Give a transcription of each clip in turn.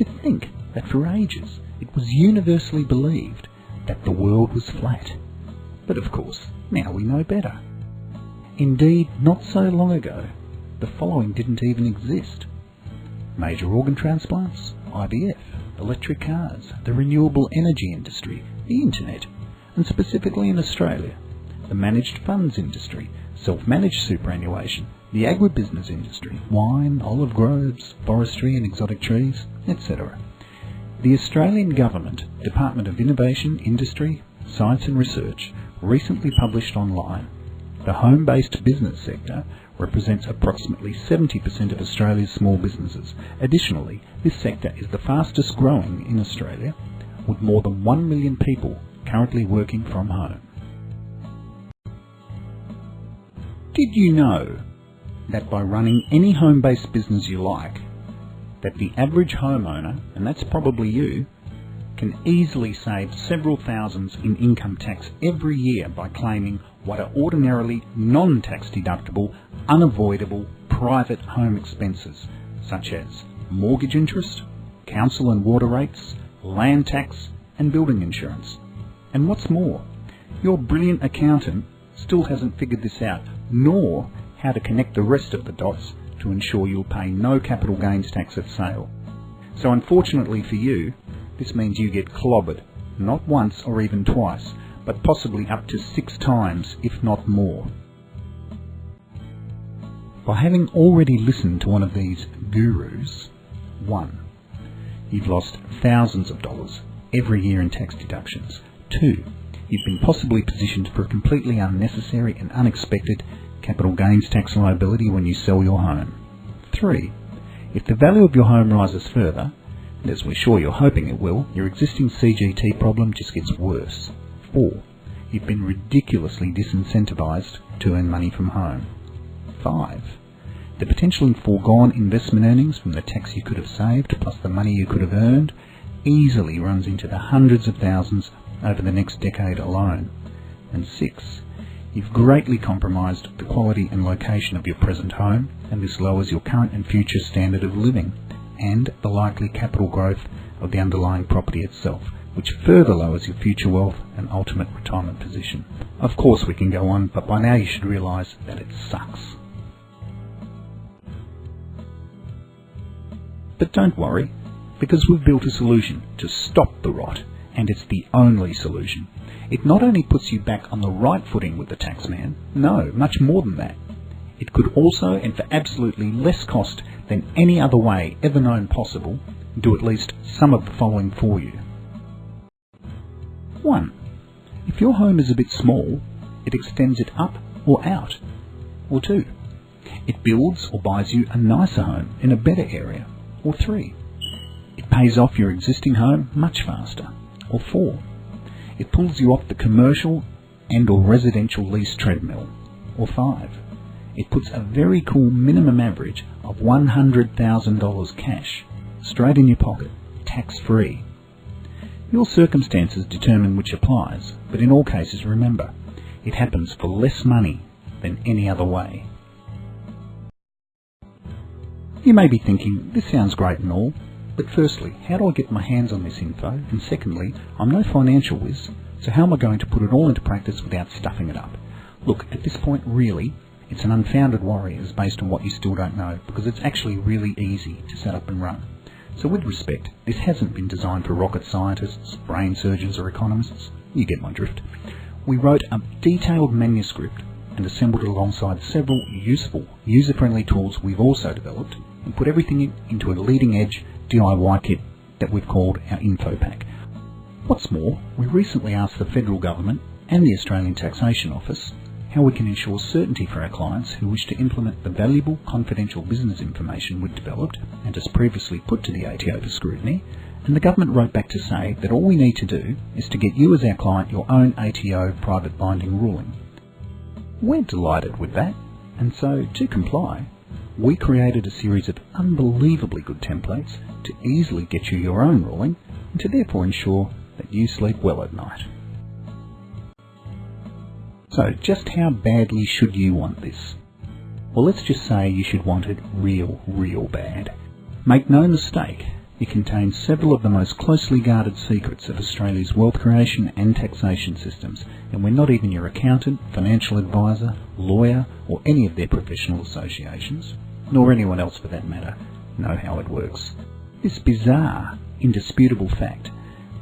To think that for ages it was universally believed that the world was flat. But of course, now we know better. Indeed, not so long ago, the following didn't even exist: major organ transplants, IVF, electric cars, the renewable energy industry, the internet, and specifically in Australia, the managed funds industry, self-managed superannuation, the agribusiness industry, wine, olive groves, forestry and exotic trees, etc. The Australian Government Department of Innovation, Industry, Science and Research recently published online: the home-based business sector represents approximately 70% of Australia's small businesses. Additionally, this sector is the fastest growing in Australia, with more than 1 million people currently working from home. Did you know that by running any home-based business you like, that the average homeowner, and that's probably you, can easily save several thousands in income tax every year by claiming what are ordinarily non-tax deductible, unavoidable private home expenses, such as mortgage interest, council and water rates, land tax and building insurance. And what's more, your brilliant accountant still hasn't figured this out, nor how to connect the rest of the dots to ensure you'll pay no capital gains tax at sale. So unfortunately for you, this means you get clobbered, not once or even twice, but possibly up to 6 times, if not more. By having already listened to one of these gurus, 1. You've lost thousands of dollars every year in tax deductions. 2. You've been possibly positioned for a completely unnecessary and unexpected capital gains tax liability when you sell your home. 3. If the value of your home rises further, and as we're sure you're hoping it will, your existing CGT problem just gets worse. 4. You've been ridiculously disincentivised to earn money from home. 5. The potentially foregone investment earnings from the tax you could have saved plus the money you could have earned easily runs into the hundreds of thousands over the next decade alone. And 6. You've greatly compromised the quality and location of your present home, and this lowers your current and future standard of living, and the likely capital growth of the underlying property itself, which further lowers your future wealth and ultimate retirement position. Of course we can go on, but by now you should realise that it sucks. But don't worry, because we've built a solution to stop the rot, and it's the only solution. It not only puts you back on the right footing with the taxman, no, much more than that. It could also, and for absolutely less cost than any other way ever known possible, do at least some of the following for you. 1. If your home is a bit small, it extends it up or out. Or 2. It builds or buys you a nicer home in a better area. Or 3. It pays off your existing home much faster. Or 4. It pulls you off the commercial and or residential lease treadmill. Or 5. It puts a very cool minimum average of $100,000 cash straight in your pocket, tax-free. Your circumstances determine which applies, but in all cases remember, it happens for less money than any other way. You may be thinking, this sounds great and all, but firstly, how do I get my hands on this info? And secondly, I'm no financial whiz, so how am I going to put it all into practice without stuffing it up? Look, at this point really, it's an unfounded worry as based on what you still don't know, because it's actually really easy to set up and run. So with respect, this hasn't been designed for rocket scientists, brain surgeons or economists. You get my drift. We wrote a detailed manuscript and assembled it alongside several useful, user-friendly tools we've also developed, and put everything into a leading-edge DIY kit that we've called our Info Pack. What's more, we recently asked the Federal Government and the Australian Taxation Office how we can ensure certainty for our clients who wish to implement the valuable confidential business information we'd developed and as previously put to the ATO for scrutiny, and the government wrote back to say that all we need to do is to get you as our client your own ATO private binding ruling. We're delighted with that, and so to comply, we created a series of unbelievably good templates to easily get you your own ruling and to therefore ensure that you sleep well at night. So just how badly should you want this? Well, let's just say you should want it real bad. Make no mistake, It contains several of the most closely guarded secrets of Australia's wealth creation and taxation systems, and we're not even your accountant, financial advisor, lawyer, or any of their professional associations, nor anyone else for that matter, know how it works. This bizarre, indisputable fact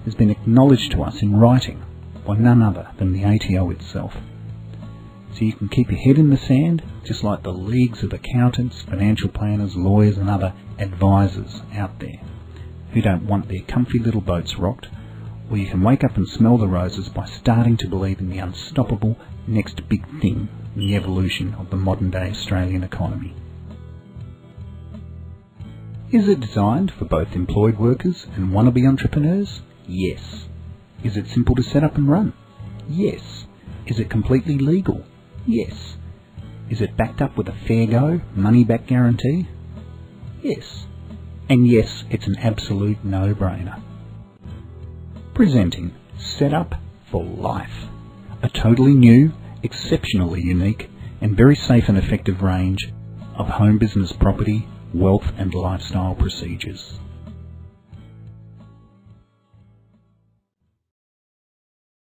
has been acknowledged to us in writing by none other than the ATO itself. So you can keep your head in the sand, just like the leagues of accountants, financial planners, lawyers and other advisors out there who don't want their comfy little boats rocked, or you can wake up and smell the roses by starting to believe in the unstoppable next big thing in the evolution of the modern day Australian economy. Is it designed for both employed workers and wannabe entrepreneurs? Yes. Is it simple to set up and run? Yes. Is it completely legal? Yes. Is it backed up with a fair go, money back guarantee? Yes. And yes, it's an absolute no-brainer. Presenting Setup for Life. A totally new, exceptionally unique, and very safe and effective range of home business property, wealth and lifestyle procedures.